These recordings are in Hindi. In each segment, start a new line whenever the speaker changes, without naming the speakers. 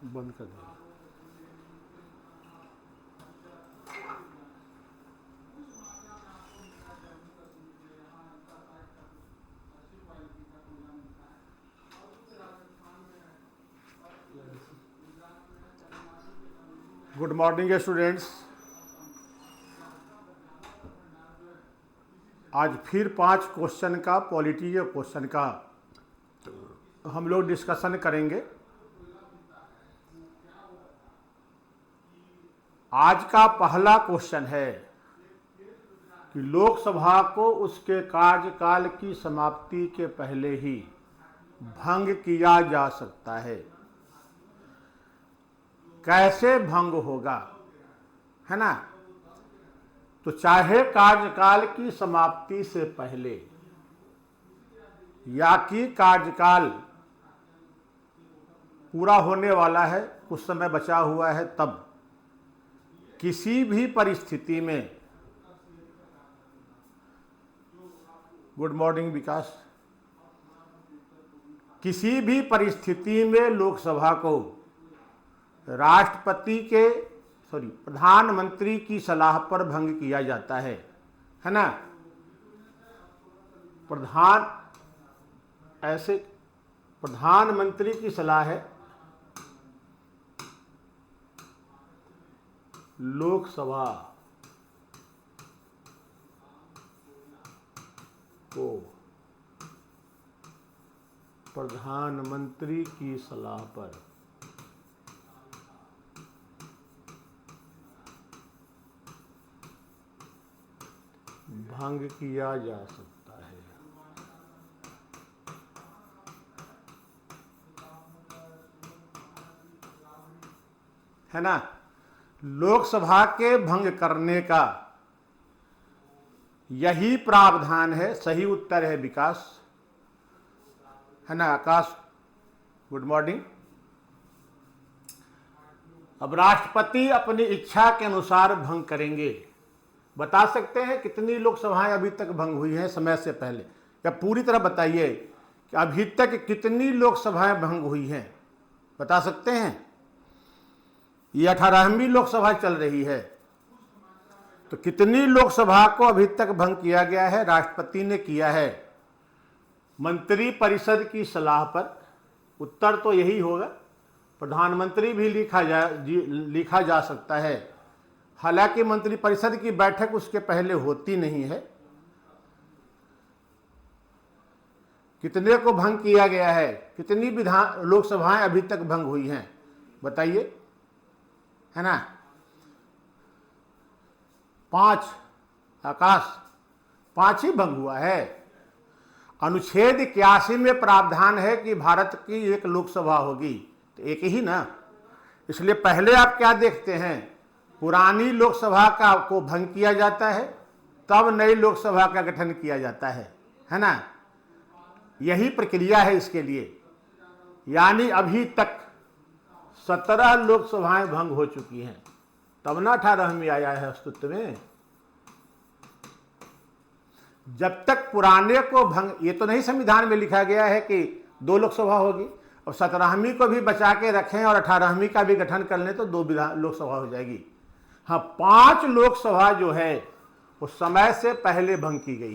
बंद कर दो। Good morning students. आज फिर 5 क्वेश्चन का पॉलिटी के क्वेश्चन का हम लोग डिस्कशन करेंगे। आज का पहला क्वेश्चन है कि लोकसभा को उसके कार्यकाल की समाप्ति के पहले ही भंग किया जा सकता है। कैसे भंग होगा, है ना? तो चाहे कार्यकाल की समाप्ति से पहले या कि कार्यकाल पूरा होने वाला है, कुछ समय बचा हुआ है, तब किसी भी परिस्थिति में, गुड मॉर्निंग विकास, किसी भी परिस्थिति में लोकसभा को राष्ट्रपति के प्रधानमंत्री की सलाह पर भंग किया जाता है ना? प्रधानमंत्री की सलाह है लोकसभा को प्रधानमंत्री की सलाह पर भंग किया जा सकता है ना? लोकसभा के भंग करने का यही प्रावधान है। सही उत्तर है विकास, है ना? आकाश, गुड मॉर्निंग। अब राष्ट्रपति अपनी इच्छा के अनुसार भंग करेंगे। बता सकते हैं कितनी लोकसभाएं अभी तक भंग हुई हैं समय से पहले, या पूरी तरह बताइए कि अभी तक कितनी लोकसभाएं भंग हुई हैं? बता सकते हैं? ये 18वीं लोकसभा चल रही है, तो कितनी लोकसभा को अभी तक भंग किया गया है? राष्ट्रपति ने किया है मंत्री परिषद की सलाह पर। उत्तर तो यही होगा। प्रधानमंत्री भी लिखा जा सकता है, हालांकि मंत्री परिषद की बैठक उसके पहले होती नहीं है। कितने को भंग किया गया है? कितनी लोकसभाएं अभी तक भंग हुई हैं बताइए, है ना? 5। आकाश, 5 ही भंग हुआ है। अनुच्छेद 81 में प्रावधान है कि भारत की एक लोकसभा होगी, तो एक ही ना। इसलिए पहले आप क्या देखते हैं, पुरानी लोकसभा को भंग किया जाता है, तब नई लोकसभा का गठन किया जाता है ना? यही प्रक्रिया है इसके लिए। यानी अभी तक 17 लोकसभाएं भंग हो चुकी हैं, तब ना 18वीं आया है अस्तित्व में। जब तक पुराने को भंग, ये तो नहीं संविधान में लिखा गया है कि 2 लोकसभा होगी। अब 17वीं को भी बचा के रखें और 18वीं का भी गठन कर लें तो 2 लोकसभा हो जाएगी। हाँ, 5 लोकसभा जो है वो समय से पहले भंग की गई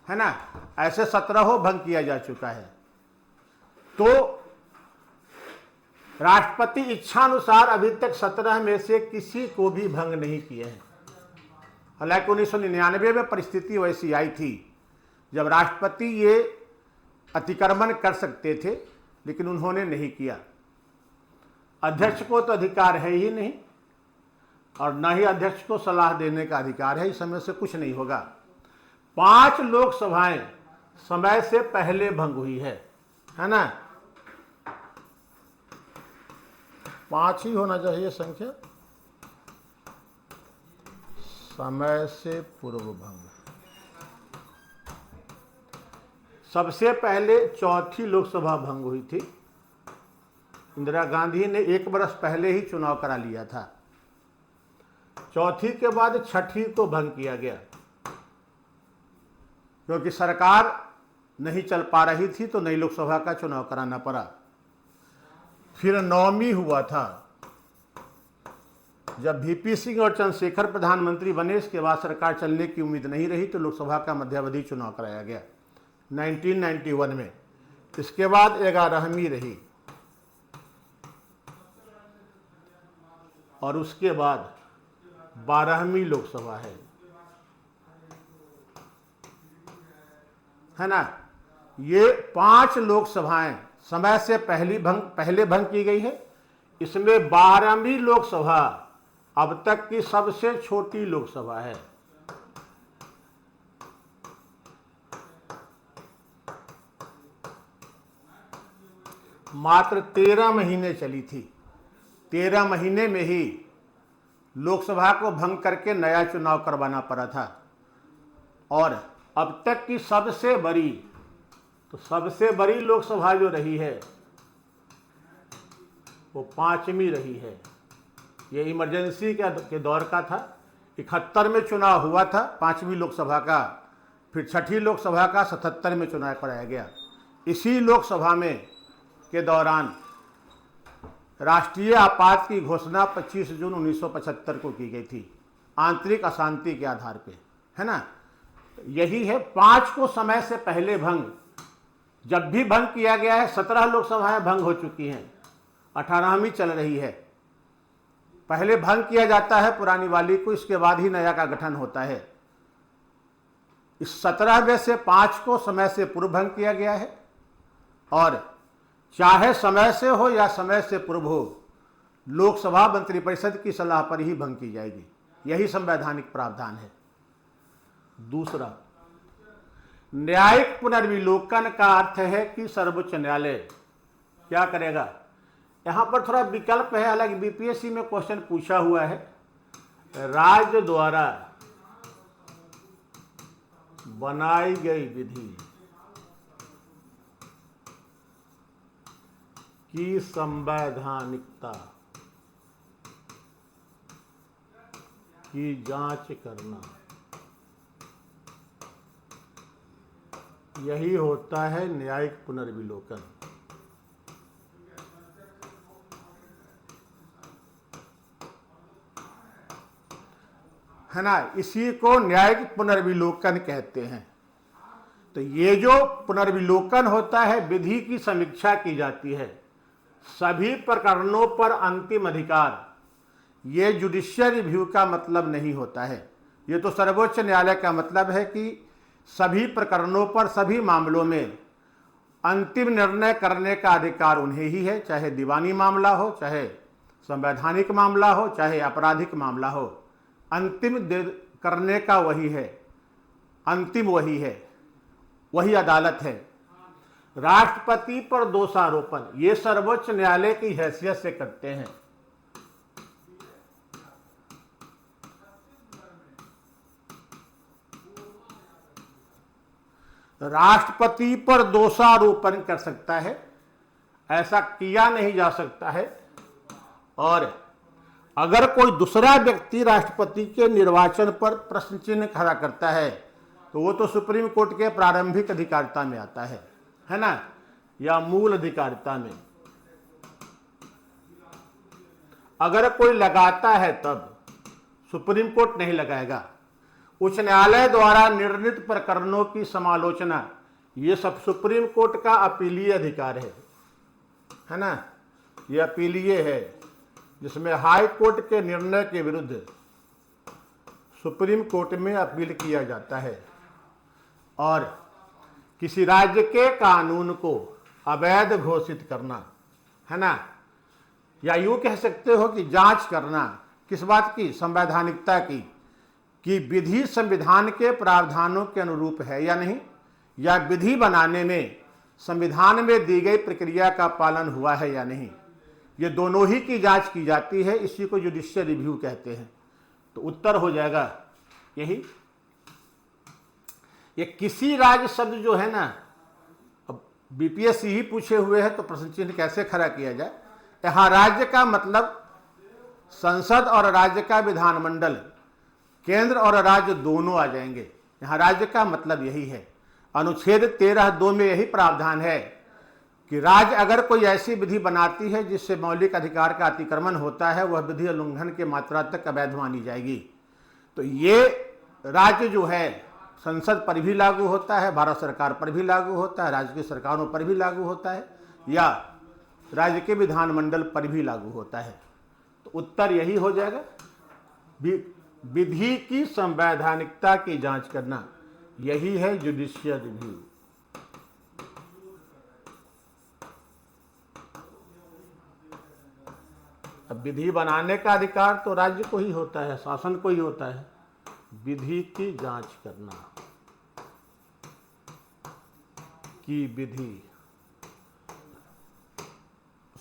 है ना? ऐसे 17 भंग किया जा चुका है। तो राष्ट्रपति इच्छानुसार अभी तक 17 में से किसी को भी भंग नहीं किए हैं। हालांकि 1999 में परिस्थिति वैसी आई थी जब राष्ट्रपति ये अतिक्रमण कर सकते थे, लेकिन उन्होंने नहीं किया। अध्यक्ष को तो अधिकार है ही नहीं, और न ही अध्यक्ष को सलाह देने का अधिकार है। इस समय से कुछ नहीं होगा। 5 लोकसभाएं समय से पहले भंग हुई है ना? 5 ही होना चाहिए संख्या, समय से पूर्व भंग। सबसे पहले चौथी लोकसभा भंग हुई थी। इंदिरा गांधी ने 1 वर्ष पहले ही चुनाव करा लिया था। चौथी के बाद छठी को भंग किया गया, क्योंकि सरकार नहीं चल पा रही थी तो नई लोकसभा का चुनाव कराना पड़ा। फिर 9वीं हुआ था जब वीपी सिंह और चंद्रशेखर प्रधानमंत्री बने। इसके बाद सरकार चलने की उम्मीद नहीं रही तो लोकसभा का मध्यावधि चुनाव कराया गया 1991 में। इसके बाद 11वीं रही और उसके बाद 12वीं लोकसभा है ना। ये 5 लोकसभाएं समय से पहले भंग की गई है। इसमें 12वीं लोकसभा अब तक की सबसे छोटी लोकसभा है। मात्र 13 महीने चली थी। 13 महीने में ही लोकसभा को भंग करके नया चुनाव करवाना पड़ा था। और अब तक की सबसे बड़ी लोकसभा जो रही है वो 5वीं रही है। ये इमरजेंसी के दौर का था। 71 में चुनाव हुआ था 5वीं लोकसभा का, फिर 6ठी लोकसभा का 77 में चुनाव कराया गया। इसी लोकसभा में के दौरान राष्ट्रीय आपात की घोषणा 25 जून 1975 को की गई थी, आंतरिक अशांति के आधार पे, है ना। यही है 5 को समय से पहले भंग। जब भी भंग किया गया है 17 लोकसभाएं भंग हो चुकी हैं, 18वीं चल रही है। पहले भंग किया जाता है पुरानी वाली को, इसके बाद ही नया का गठन होता है। इस 17 में से 5 को समय से पूर्व भंग किया गया है और चाहे समय से हो या समय से पूर्व हो, लोकसभा मंत्रिपरिषद की सलाह पर ही भंग की जाएगी। यही संवैधानिक प्रावधान है। दूसरा, न्यायिक पुनर्विलोकन का अर्थ है कि सर्वोच्च न्यायालय क्या करेगा। यहां पर थोड़ा विकल्प है, हालांकि बीपीएससी में क्वेश्चन पूछा हुआ है। राज्य द्वारा बनाई गई विधि की संवैधानिकता की जांच करना, यही होता है न्यायिक पुनर्विलोकन। है ना, इसी को न्यायिक पुनर्विलोकन कहते हैं। तो ये जो पुनर्विलोकन होता है, विधि की समीक्षा की जाती है, सभी प्रकरणों पर अंतिम अधिकार। ये जुडिशियल रिव्यू का मतलब नहीं होता है। ये तो सर्वोच्च न्यायालय का मतलब है कि सभी प्रकरणों पर, सभी मामलों में अंतिम निर्णय करने का अधिकार उन्हें ही है, चाहे दीवानी मामला हो, चाहे संवैधानिक मामला हो, चाहे आपराधिक मामला हो। अंतिम करने का वही है, अंतिम वही है, वही अदालत है। राष्ट्रपति पर दोषारोपण ये सर्वोच्च न्यायालय की हैसियत से करते हैं। राष्ट्रपति पर दोषारोपण कर सकता है, ऐसा किया नहीं जा सकता है। और अगर कोई दूसरा व्यक्ति राष्ट्रपति के निर्वाचन पर प्रश्न चिन्ह खड़ा करता है तो वो तो सुप्रीम कोर्ट के प्रारंभिक अधिकारिता में आता है ना, या मूल अधिकारिता में। अगर कोई लगाता है तब सुप्रीम कोर्ट नहीं लगाएगा। उच्च न्यायालय द्वारा निर्णीत प्रकरणों की समालोचना, ये सब सुप्रीम कोर्ट का अपीलीय अधिकार है ना। ये अपीलीय है, जिसमें हाई कोर्ट के निर्णय के विरुद्ध सुप्रीम कोर्ट में अपील किया जाता है। और किसी राज्य के कानून को अवैध घोषित करना, है ना, या यूं कह सकते हो कि जांच करना, किस बात की, संवैधानिकता की, कि विधि संविधान के प्रावधानों के अनुरूप है या नहीं, या विधि बनाने में संविधान में दी गई प्रक्रिया का पालन हुआ है या नहीं। ये दोनों ही की जांच की जाती है। इसी को जुडिशियल रिव्यू कहते हैं। तो उत्तर हो जाएगा यही। ये किसी राज्य शब्द जो है ना, अब बीपीएससी ही पूछे हुए हैं तो प्रश्न चिन्ह कैसे खड़ा किया जाए। यहाँ राज्य का मतलब संसद और राज्य का विधानमंडल, केंद्र और राज्य दोनों आ जाएंगे। यहाँ राज्य का मतलब यही है। अनुच्छेद 13(2) में यही प्रावधान है कि राज्य अगर कोई ऐसी विधि बनाती है जिससे मौलिक अधिकार का अतिक्रमण होता है, वह विधि उल्लंघन की मात्रा तक अवैध मानी जाएगी। तो ये राज्य जो है संसद पर भी लागू होता है, भारत सरकार पर भी लागू होता है, राज्य की सरकारों पर भी लागू होता है, या राज्य के विधानमंडल पर भी लागू होता है। तो उत्तर यही हो जाएगा, विधि की संवैधानिकता की जांच करना, यही है जुडिशियल रिव्यू। अब विधि बनाने का अधिकार तो राज्य को ही होता है, शासन को ही होता है। विधि की जांच करना कि विधि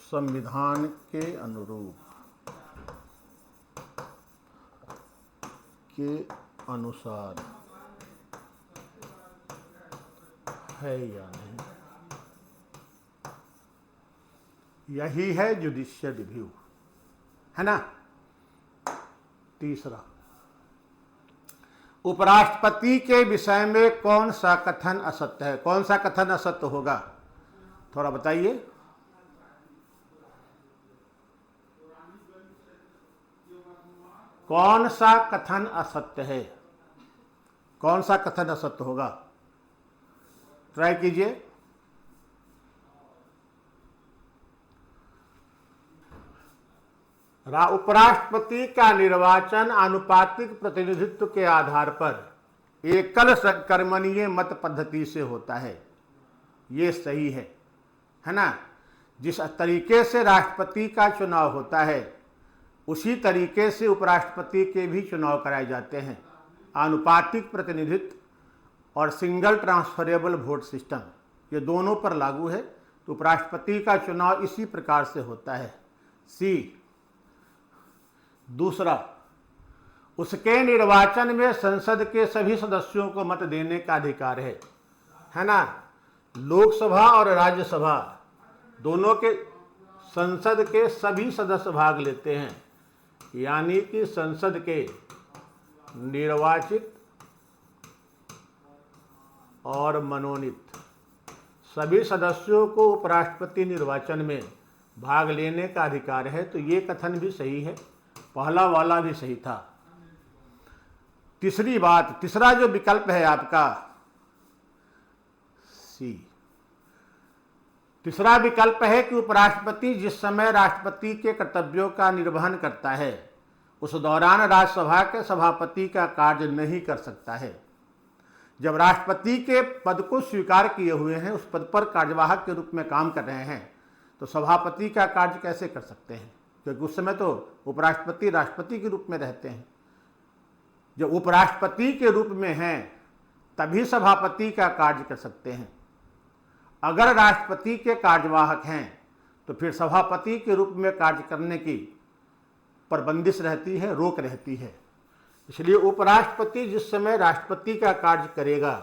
संविधान के अनुरूप के अनुसार है या नहीं, यही है जुडिशियल रिव्यू, है ना। तीसरा, उपराष्ट्रपति के विषय में कौन सा कथन असत्य है? कौन सा कथन असत्य होगा, थोड़ा बताइए। कौन सा कथन असत्य है? कौन सा कथन असत्य होगा? ट्राई कीजिए। उपराष्ट्रपति का निर्वाचन आनुपातिक प्रतिनिधित्व के आधार पर एकल संक्रमणीय मत पद्धति से होता है, ये सही है ना। जिस तरीके से राष्ट्रपति का चुनाव होता है उसी तरीके से उपराष्ट्रपति के भी चुनाव कराए जाते हैं। आनुपातिक प्रतिनिधित्व और सिंगल ट्रांसफरेबल वोट सिस्टम, ये दोनों पर लागू है। तो उपराष्ट्रपति का चुनाव इसी प्रकार से होता है। सी, दूसरा, उसके निर्वाचन में संसद के सभी सदस्यों को मत देने का अधिकार है ना। लोकसभा और राज्यसभा दोनों के संसद के सभी सदस्य भाग लेते हैं, यानी कि संसद के निर्वाचित और मनोनीत सभी सदस्यों को उपराष्ट्रपति निर्वाचन में भाग लेने का अधिकार है। तो ये कथन भी सही है, पहला वाला भी सही था। तीसरी बात, तीसरा जो विकल्प है आपका सी, तीसरा विकल्प है कि उपराष्ट्रपति जिस समय राष्ट्रपति के कर्तव्यों का निर्वहन करता है उस दौरान राज्यसभा के सभापति का कार्य नहीं कर सकता है। जब राष्ट्रपति के पद को स्वीकार किए हुए हैं, उस पद पर कार्यवाहक के रूप में काम कर रहे हैं, तो सभापति का कार्य कैसे कर सकते हैं? क्योंकि उस समय तो उपराष्ट्रपति राष्ट्रपति के रूप में रहते हैं। जब उपराष्ट्रपति के रूप में हैं तभी सभापति का कार्य कर सकते हैं। अगर राष्ट्रपति के कार्यवाहक हैं तो फिर सभापति के रूप में कार्य करने की पर बंदिश रहती है, रोक रहती है। इसलिए उपराष्ट्रपति जिस समय राष्ट्रपति का कार्य करेगा,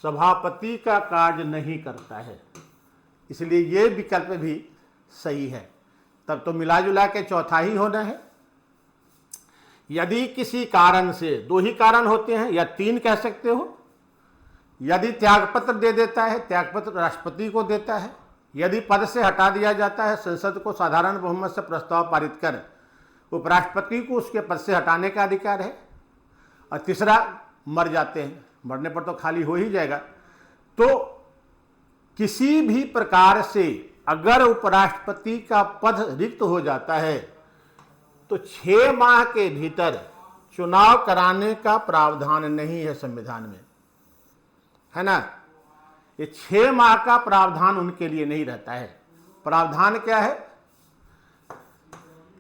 सभापति का कार्य नहीं करता है। इसलिए ये विकल्प भी सही है। तब तो मिला जुला के चौथा ही होना है। यदि किसी कारण से, दो ही कारण होते हैं या तीन कह सकते हो, यदि त्यागपत्र दे देता है, त्यागपत्र राष्ट्रपति को देता है, यदि पद से हटा दिया जाता है, संसद को साधारण बहुमत से प्रस्ताव पारित कर उपराष्ट्रपति को उसके पद से हटाने का अधिकार है, और तीसरा मर जाते हैं, मरने पर तो खाली हो ही जाएगा। तो किसी भी प्रकार से अगर उपराष्ट्रपति का पद रिक्त हो जाता है तो 6 माह के भीतर चुनाव कराने का प्रावधान नहीं है संविधान में, है ना। ये 6 माह का प्रावधान उनके लिए नहीं रहता है। प्रावधान क्या है?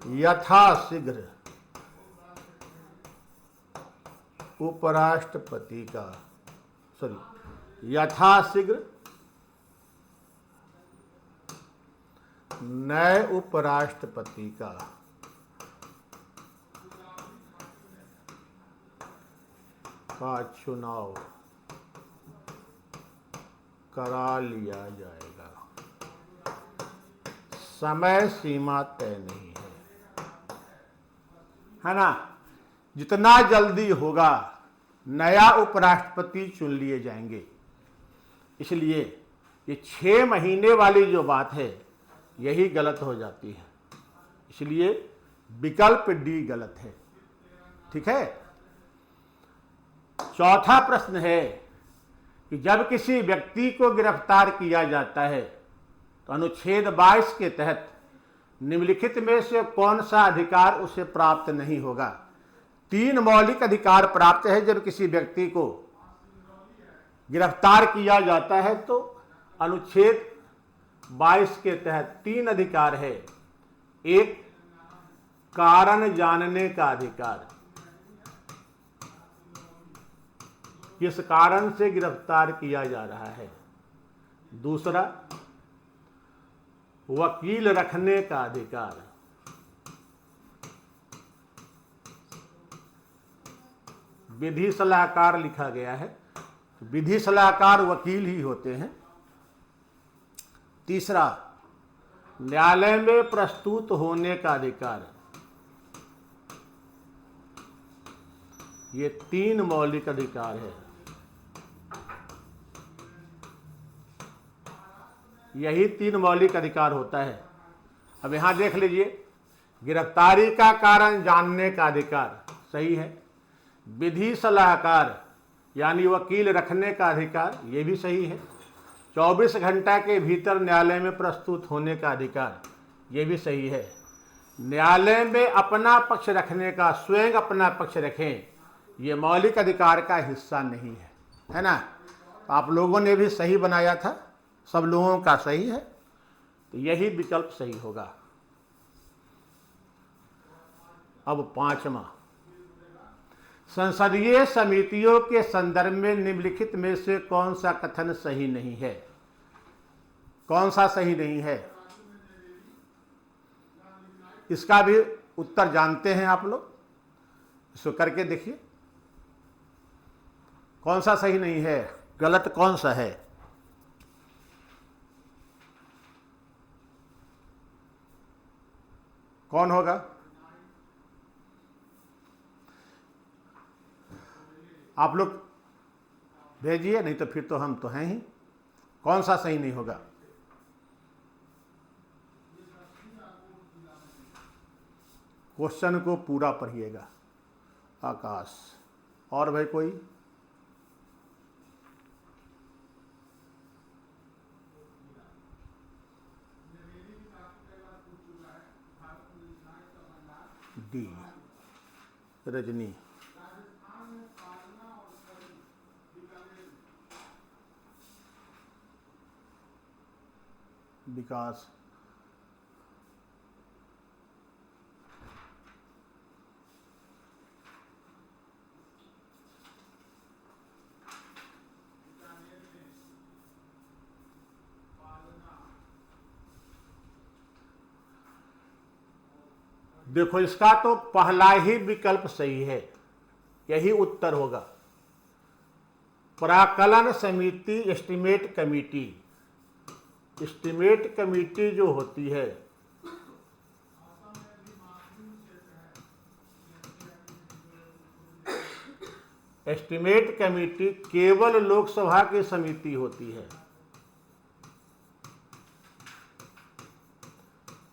यथाशीघ्र उपराष्ट्रपति का, यथाशीघ्र नए उपराष्ट्रपति का चुनाव करा लिया जाएगा। समय सीमा तय नहीं है ना। जितना जल्दी होगा नया उपराष्ट्रपति चुन लिए जाएंगे। इसलिए ये 6 महीने वाली जो बात है यही गलत हो जाती है, इसलिए विकल्प डी गलत है। ठीक है। चौथा प्रश्न है कि जब किसी व्यक्ति को गिरफ्तार किया जाता है तो अनुच्छेद 22 के तहत निम्नलिखित में से कौन सा अधिकार उसे प्राप्त नहीं होगा। 3 मौलिक अधिकार प्राप्त है जब किसी व्यक्ति को गिरफ्तार किया जाता है तो अनुच्छेद 22 के तहत 3 अधिकार है। एक, कारण जानने का अधिकार, किस कारण से गिरफ्तार किया जा रहा है। दूसरा, वकील रखने का अधिकार, विधि सलाहकार लिखा गया है, विधि सलाहकार वकील ही होते हैं। तीसरा, न्यायालय में प्रस्तुत होने का अधिकार। ये 3 मौलिक अधिकार है। यही 3 मौलिक अधिकार होता है। अब यहां देख लीजिए, गिरफ्तारी का कारण जानने का अधिकार सही है, विधि सलाहकार यानी वकील रखने का अधिकार ये भी सही है, 24 घंटा के भीतर न्यायालय में प्रस्तुत होने का अधिकार ये भी सही है, न्यायालय में अपना पक्ष रखने का, स्वयं अपना पक्ष रखें, ये मौलिक अधिकार का हिस्सा नहीं है ना। तो आप लोगों ने भी सही बनाया था, सब लोगों का सही है, तो यही विकल्प सही होगा। अब 5वां, संसदीय समितियों के संदर्भ में निम्नलिखित में से कौन सा कथन सही नहीं है। कौन सा सही नहीं है, इसका भी उत्तर जानते हैं आप लोग, इसको करके देखिए कौन सा सही नहीं है, गलत कौन सा है। कौन होगा? आप लोग भेजिए, नहीं तो फिर तो हम तो हैं ही। कौन सा सही नहीं होगा? क्वेश्चन को पूरा पढ़िएगा। आकाश और भाई कोई? डी, रजनी। विकास। देखो, इसका तो पहला ही विकल्प सही है, यही उत्तर होगा। प्राकलन समिति, एस्टिमेट कमेटी, एस्टिमेट कमेटी जो होती है, एस्टिमेट कमेटी केवल लोकसभा की समिति होती है,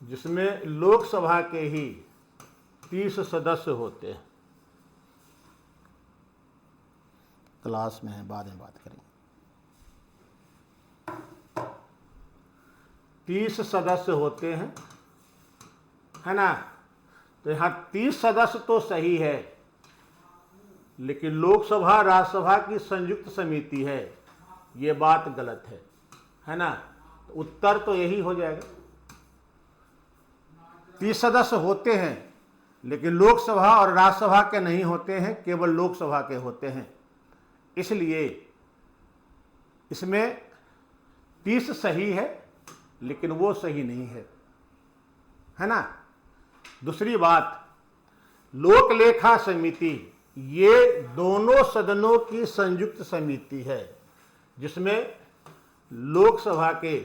जिसमें लोकसभा के ही 30 सदस्य होते हैं। क्लास में है, बाद में बात करेंगे। 30 सदस्य होते हैं, है ना। तो यहाँ 30 सदस्य तो सही है, लेकिन लोकसभा राज्यसभा की संयुक्त समिति है, ये बात गलत है ना। तो उत्तर तो यही हो जाएगा। 30 सदस्य होते हैं, लेकिन लोकसभा और राज्यसभा के नहीं होते हैं, केवल लोकसभा के होते हैं, इसलिए इसमें 30 सही है, लेकिन वो सही नहीं है ना। दूसरी बात, लोक लेखा समिति ये दोनों सदनों की संयुक्त समिति है, जिसमें लोकसभा के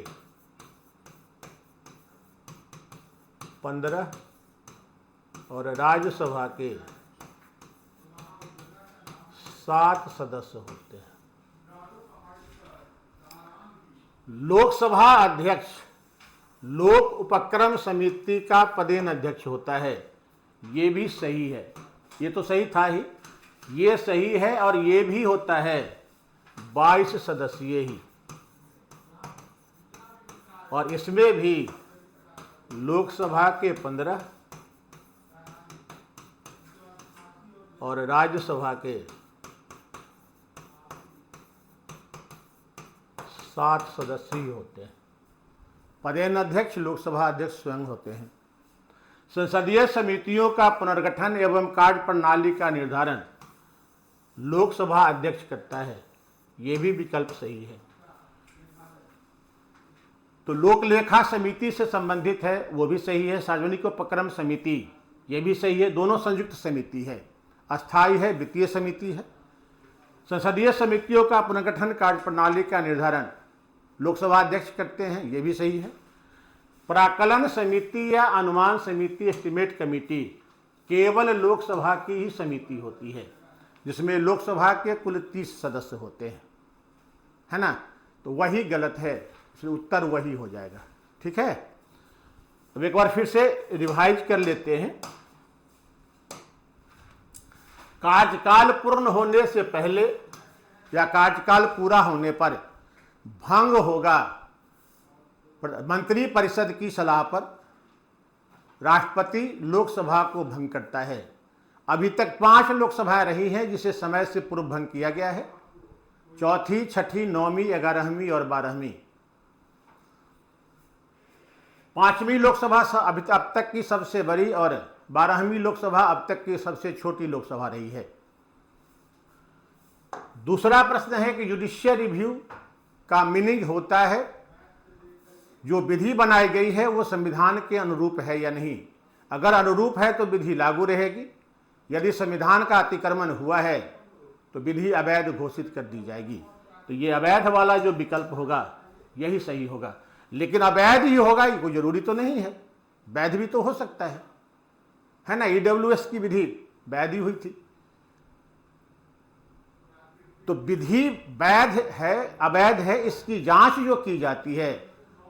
15 और राज्यसभा के 7 सदस्य होते हैं। लोकसभा अध्यक्ष लोक उपक्रम समिति का पदेन अध्यक्ष होता है। ये भी सही है, ये तो सही था ही, ये सही है। और ये भी होता है 22 सदस्यीय ही, और इसमें भी लोकसभा के 15 और राज्यसभा के 7 सदस्य ही होते हैं। पदेन अध्यक्ष लोकसभा अध्यक्ष स्वयं होते हैं। संसदीय समितियों का पुनर्गठन एवं कार्य प्रणाली का निर्धारण लोकसभा अध्यक्ष करता है। ये भी विकल्प सही है। तो लोक लेखा समिति से संबंधित है, वो भी सही है। सार्वजनिक उपक्रम समिति, ये भी सही है। दोनों संयुक्त समिति है, अस्थायी है, वित्तीय समिति है। संसदीय समितियों का पुनर्गठन कार्य प्रणाली का निर्धारण लोकसभा अध्यक्ष करते हैं, ये भी सही है। प्राक्कलन समिति या अनुमान समिति, एस्टिमेट कमेटी, केवल लोकसभा की ही समिति होती है, जिसमें लोकसभा के कुल 30 सदस्य होते हैं, है ना। तो वही गलत है, इसलिए उत्तर वही हो जाएगा। ठीक है, अब एक बार फिर से रिवाइज कर लेते हैं। कार्यकाल पूर्ण होने से पहले या कार्यकाल पूरा होने पर भंग होगा मंत्री परिषद की सलाह पर। राष्ट्रपति लोकसभा को भंग करता है। अभी तक 5 लोकसभाएं रही हैं जिसे समय से पूर्व भंग किया गया है। चौथी, छठी, 9वीं, 11वीं और 12वीं। 5वीं लोकसभा अब तक की सबसे बड़ी और 12वीं लोकसभा अब तक की सबसे छोटी लोकसभा रही है। दूसरा प्रश्न है कि जुडिशियल रिव्यू का मीनिंग होता है जो विधि बनाई गई है वो संविधान के अनुरूप है या नहीं। अगर अनुरूप है तो विधि लागू रहेगी, यदि संविधान का अतिक्रमण हुआ है तो विधि अवैध घोषित कर दी जाएगी। तो ये अवैध वाला जो विकल्प होगा यही सही होगा। लेकिन अवैध ही होगा ये कोई जरूरी तो नहीं है, वैध भी तो हो सकता है ना। EWS की विधि वैध ही हुई थी। तो विधि वैध है अवैध है, इसकी जांच जो की जाती है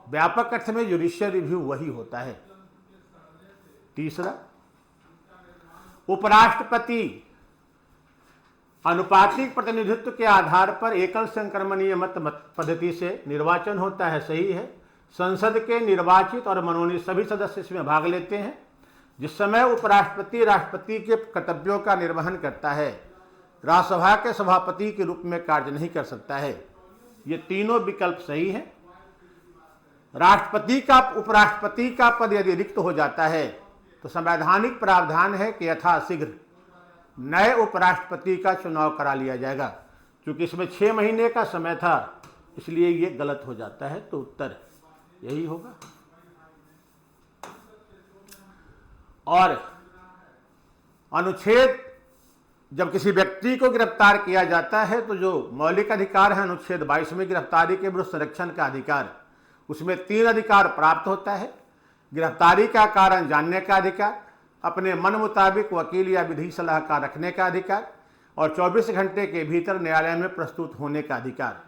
व्यापक अर्थ में जुडिशियल रिव्यू वही होता है। तीसरा, उपराष्ट्रपति अनुपातिक प्रतिनिधित्व के आधार पर एकल संक्रमणीय मत पद्धति से निर्वाचन होता है, सही है। संसद के निर्वाचित और मनोनीत सभी सदस्य इसमें भाग लेते हैं। जिस समय उपराष्ट्रपति राष्ट्रपति के कर्तव्यों का निर्वहन करता है, राज्यसभा के सभापति के रूप में कार्य नहीं कर सकता है। ये तीनों विकल्प सही हैं। राष्ट्रपति का उपराष्ट्रपति का पद यदि रिक्त हो जाता है तो संवैधानिक प्रावधान है कि यथाशीघ्र नए उपराष्ट्रपति का चुनाव करा लिया जाएगा। क्योंकि इसमें 6 महीने का समय था, इसलिए ये गलत हो जाता है। तो उत्तर यही होगा। और अनुच्छेद, जब किसी व्यक्ति को गिरफ्तार किया जाता है तो जो मौलिक अधिकार है अनुच्छेद 22 में गिरफ्तारी के विरुद्ध संरक्षण का अधिकार, उसमें 3 अधिकार प्राप्त होता है। गिरफ्तारी का कारण जानने का अधिकार, अपने मन मुताबिक वकील या विधि सलाहकार रखने का अधिकार, और 24 घंटे के भीतर न्यायालय में प्रस्तुत होने का अधिकार।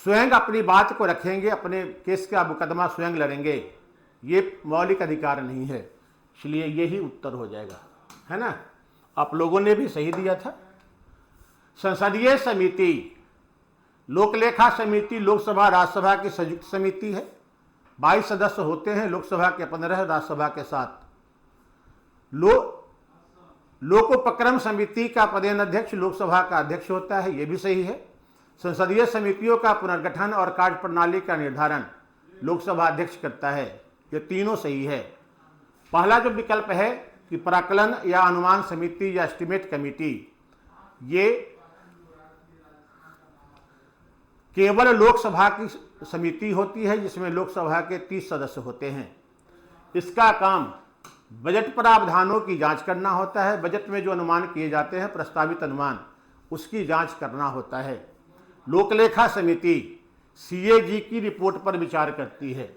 स्वयं अपनी बात को रखेंगे, अपने केस का मुकदमा स्वयं लड़ेंगे, ये मौलिक अधिकार नहीं है। इसलिए यही उत्तर हो जाएगा, है ना। आप लोगों ने भी सही दिया था। संसदीय समिति, लोकलेखा समिति लोकसभा राज्यसभा की संयुक्त समिति है। 22 सदस्य होते हैं, लोकसभा के 15, राज्यसभा के 7। लोकोपक्रम समिति का पदेन अध्यक्ष लोकसभा का अध्यक्ष होता है, यह भी सही है। संसदीय समितियों का पुनर्गठन और कार्य प्रणाली का निर्धारण लोकसभा अध्यक्ष करता है, ये तीनों सही है। पहला जो विकल्प है कि प्राक्कलन या अनुमान समिति या एस्टिमेट कमेटी, ये केवल लोकसभा की समिति होती है जिसमें लोकसभा के 30 सदस्य होते हैं। इसका काम बजट प्रावधानों की जांच करना होता है। बजट में जो अनुमान किए जाते हैं, प्रस्तावित अनुमान, उसकी जांच करना होता है। लोकलेखा समिति CAG की रिपोर्ट पर विचार करती है।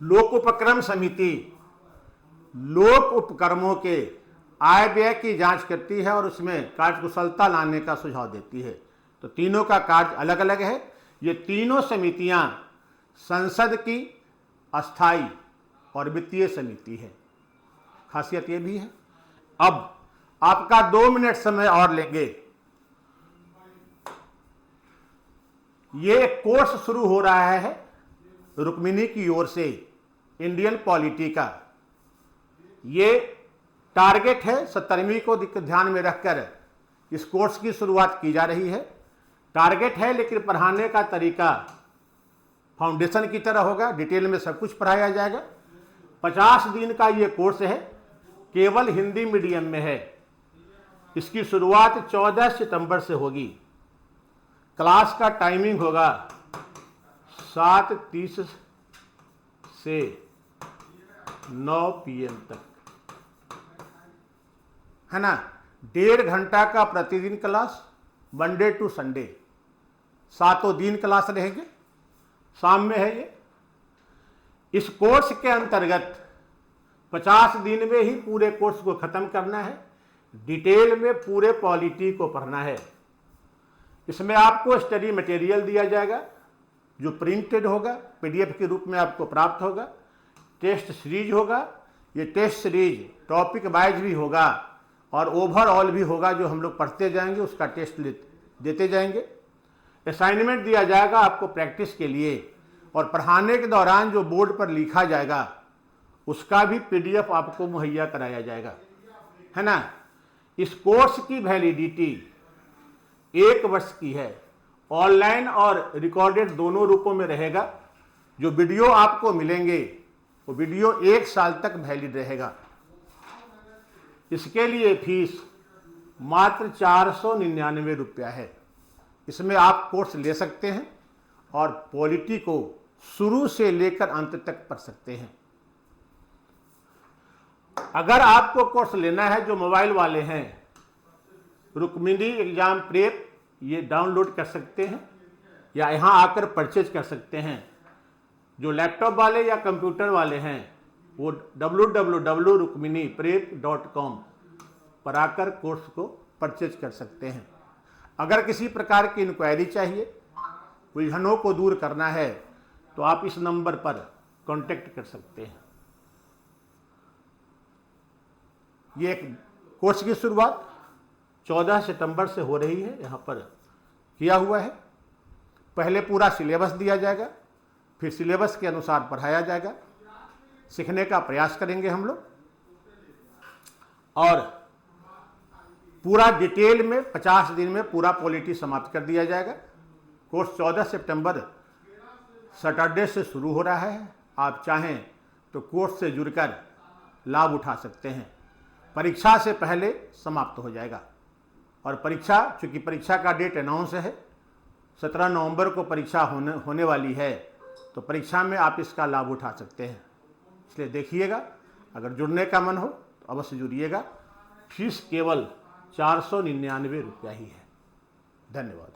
लोकोपक्रम समिति लोक उपक्रमों के आय व्यय की जांच करती है और उसमें कार्यकुशलता लाने का सुझाव देती है। तो तीनों का कार्य अलग अलग है। ये तीनों समितियां संसद की अस्थाई और वित्तीय समिति है। खासियत ये भी है। अब आपका 2 मिनट समय और लेंगे। ये कोर्स शुरू हो रहा है रुक्मिणी की ओर से, इंडियन पॉलिटी का। ये टारगेट है 17वीं को ध्यान में रखकर इस कोर्स की शुरुआत की जा रही है। टारगेट है, लेकिन पढ़ाने का तरीका फाउंडेशन की तरह होगा। डिटेल में सब कुछ पढ़ाया जाएगा। 50 दिन का ये कोर्स है, केवल हिंदी मीडियम में है। इसकी शुरुआत 14 सितंबर से होगी। क्लास का टाइमिंग होगा 7:30 से 9 PM तक, है ना। 1.5 घंटा का प्रतिदिन क्लास, मंडे टू संडे, 7 दिन क्लास रहेंगे, शाम में है ये। इस कोर्स के अंतर्गत 50 दिन में ही पूरे कोर्स को खत्म करना है। डिटेल में पूरे पॉलिटी को पढ़ना है। इसमें आपको स्टडी मटेरियल दिया जाएगा जो प्रिंटेड होगा, PDF के रूप में आपको प्राप्त होगा। टेस्ट सीरीज होगा। ये टेस्ट सीरीज टॉपिक वाइज भी होगा और ओवरऑल भी होगा। जो हम लोग पढ़ते जाएंगे उसका टेस्ट देते जाएंगे। असाइनमेंट दिया जाएगा आपको प्रैक्टिस के लिए, और पढ़ाने के दौरान जो बोर्ड पर लिखा जाएगा उसका भी PDF आपको मुहैया कराया जाएगा, है ना। इस कोर्स की वैलिडिटी 1 वर्ष की है। ऑनलाइन और रिकॉर्डेड दोनों रूपों में रहेगा। जो वीडियो आपको मिलेंगे वो वीडियो 1 साल तक वैलिड रहेगा। इसके लिए फीस मात्र 499 रुपया है। इसमें आप कोर्स ले सकते हैं और पॉलिटी को शुरू से लेकर अंत तक पढ़ सकते हैं। अगर आपको कोर्स लेना है, जो मोबाइल वाले हैं, रुक्मिणी एग्जाम प्रेप ये डाउनलोड कर सकते हैं या यहाँ आकर परचेज कर सकते हैं। जो लैपटॉप वाले या कंप्यूटर वाले हैं वो www.rukminiprep.com पर आकर कोर्स को परचेज कर सकते हैं। अगर किसी प्रकार की इंक्वायरी चाहिए, उलझनों को दूर करना है, तो आप इस नंबर पर कांटेक्ट कर सकते हैं। ये एक कोर्स की शुरुआत 14 सितंबर से हो रही है, यहाँ पर किया हुआ है। पहले पूरा सिलेबस दिया जाएगा, फिर सिलेबस के अनुसार पढ़ाया जाएगा। सीखने का प्रयास करेंगे हम लोग, और पूरा डिटेल में 50 दिन में पूरा पॉलिटी समाप्त कर दिया जाएगा। कोर्स 14 सितंबर सैटरडे से शुरू हो रहा है। आप चाहें तो कोर्स से जुड़कर लाभ उठा सकते हैं। परीक्षा से पहले समाप्त हो जाएगा। और परीक्षा, चूंकि परीक्षा का डेट अनाउंस है, 17 नवंबर को परीक्षा होने वाली है, तो परीक्षा में आप इसका लाभ उठा सकते हैं। इसलिए देखिएगा, अगर जुड़ने का मन हो तो अवश्य जुड़िएगा। फीस केवल 499 रुपया ही है। धन्यवाद।